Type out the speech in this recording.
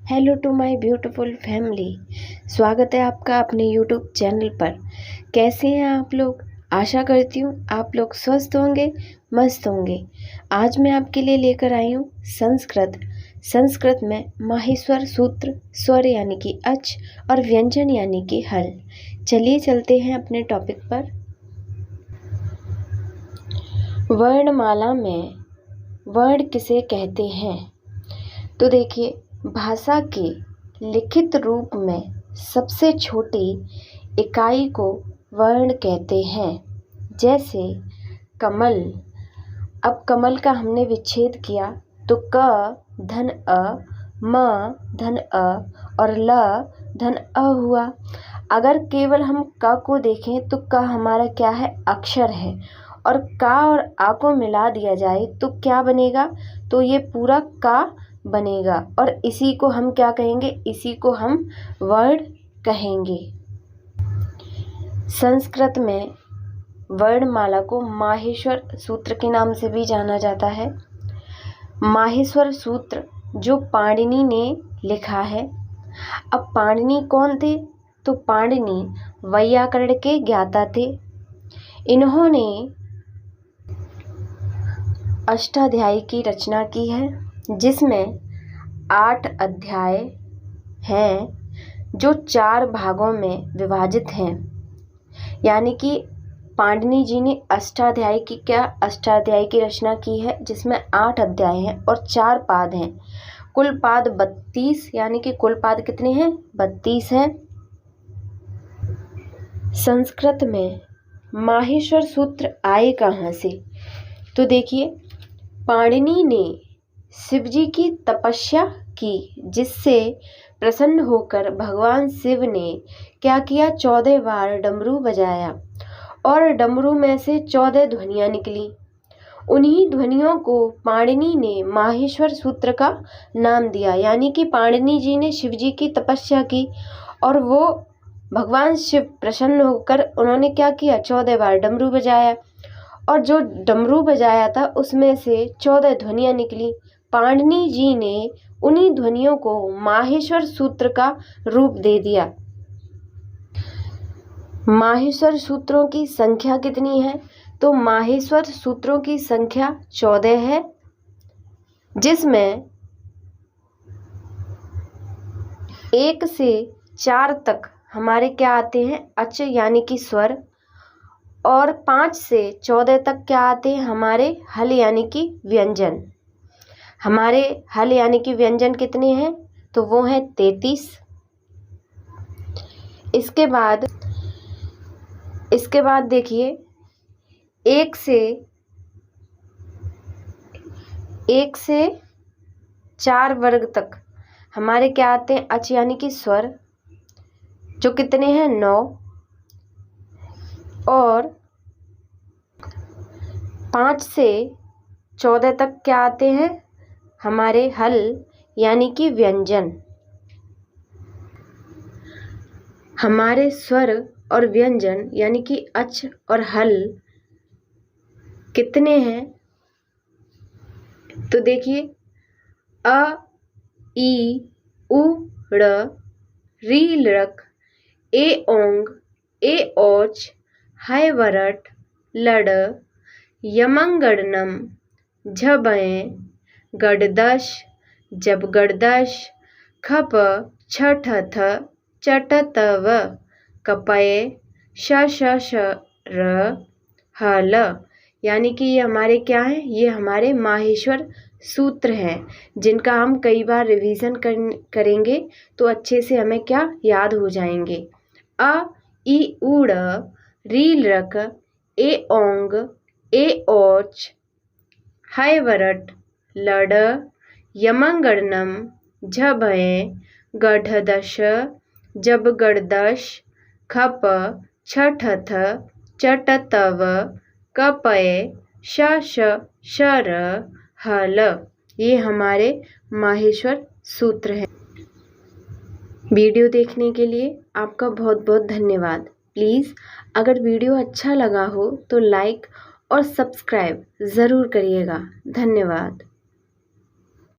Hello to my beautiful family. स्वागत है आपका अपने यूट्यूब चैनल पर। कैसे हैं आप लोग? आशा करती हूँ आप लोग स्वस्थ होंगे, मस्त होंगे। आज मैं आपके लिए लेकर आई हूँ संस्कृत में माहेश्वर सूत्र, स्वर यानी कि अच और व्यंजन यानी कि हल। चलिए चलते हैं अपने टॉपिक पर। वर्णमाला में वर्ण किसे कहते हैं? तो देखिए, भाषा के लिखित रूप में सबसे छोटी इकाई को वर्ण कहते हैं। जैसे कमल। अब कमल का हमने विच्छेद किया तो क धन अ, म धन अ और ल धन अ हुआ। अगर केवल हम क को देखें तो क हमारा क्या है? अक्षर है। और का और आ को मिला दिया जाए तो क्या बनेगा? तो ये पूरा का बनेगा। और इसी को हम क्या कहेंगे? इसी को हम वर्ण कहेंगे। संस्कृत में वर्णमाला को माहेश्वर सूत्र के नाम से भी जाना जाता है। माहेश्वर सूत्र जो पाणिनि ने लिखा है। अब पाणिनि कौन थे? तो पाणिनि वैयाकरण के ज्ञाता थे। इन्होंने अष्टाध्यायी की रचना की है, जिसमें 8 अध्याय हैं जो 4 भागों में विभाजित हैं। यानी कि पाणिनि जी ने अष्टाध्यायी की रचना की है, जिसमें 8 अध्याय हैं और 4 पाद हैं। कुल पाद 32, यानी कि कुल पाद कितने हैं? 32 हैं। संस्कृत में माहेश्वर सूत्र आए कहाँ से? तो देखिए, पाणिनि ने शिवजी की तपस्या की, जिससे प्रसन्न होकर भगवान शिव ने क्या किया? 14 बार डमरू बजाया और डमरू में से 14 ध्वनियाँ निकली। उन्हीं ध्वनियों को पाणिनि ने माहेश्वर सूत्र का नाम दिया। यानी कि पाणिनि जी ने शिवजी की तपस्या की और वो भगवान शिव प्रसन्न होकर उन्होंने क्या किया? 14 बार डमरू बजाया और जो डमरू बजाया था उसमें से 14 ध्वनियाँ निकली। पाणिनि जी ने उन्हीं ध्वनियों को माहेश्वर सूत्र का रूप दे दिया। माहेश्वर सूत्रों की संख्या कितनी है? तो माहेश्वर सूत्रों की संख्या 14 है, जिसमें 1 से 4 तक हमारे क्या आते हैं? अच यानी कि स्वर। और 5 से 14 तक क्या आते हैं? हमारे हल यानी कि व्यंजन। हमारे हल यानी कि व्यंजन कितने हैं? तो वो हैं 33। इसके बाद देखिए, 1 से 4 वर्ग तक हमारे क्या आते हैं? अच यानी कि स्वर, जो कितने हैं? 9। और 5 से 14 तक क्या आते हैं? हमारे हल यानी कि व्यंजन। हमारे स्वर और व्यंजन यानी कि अच और हल कितने हैं? तो देखिए, अ, ई, उ, ड़, री, लृक, ए, ओंग, ए, औच, है, वरट, लड, यमंगड़नम, झबएं, गड़दश, जबगड़दश, खप, छठथ, चटतव, कपये, र, हल। यानी कि ये हमारे क्या हैं? ये हमारे माहेश्वर सूत्र हैं, जिनका हम कई बार रिवीजन करेंगे तो अच्छे से हमें क्या याद हो जाएंगे। अ, ई, ऊड़, री, लृक, ए, ओंग, ए, औच, है, वरट, लड, यमंगड़नम, झबएं, गढ़दश, जबगड़दश, खप, छठथ, चटतव, कपये, र, हल। ये हमारे माहेश्वर सूत्र हैं। वीडियो देखने के लिए आपका बहुत बहुत धन्यवाद। प्लीज़ अगर वीडियो अच्छा लगा हो तो लाइक और सब्सक्राइब ज़रूर करिएगा। धन्यवाद।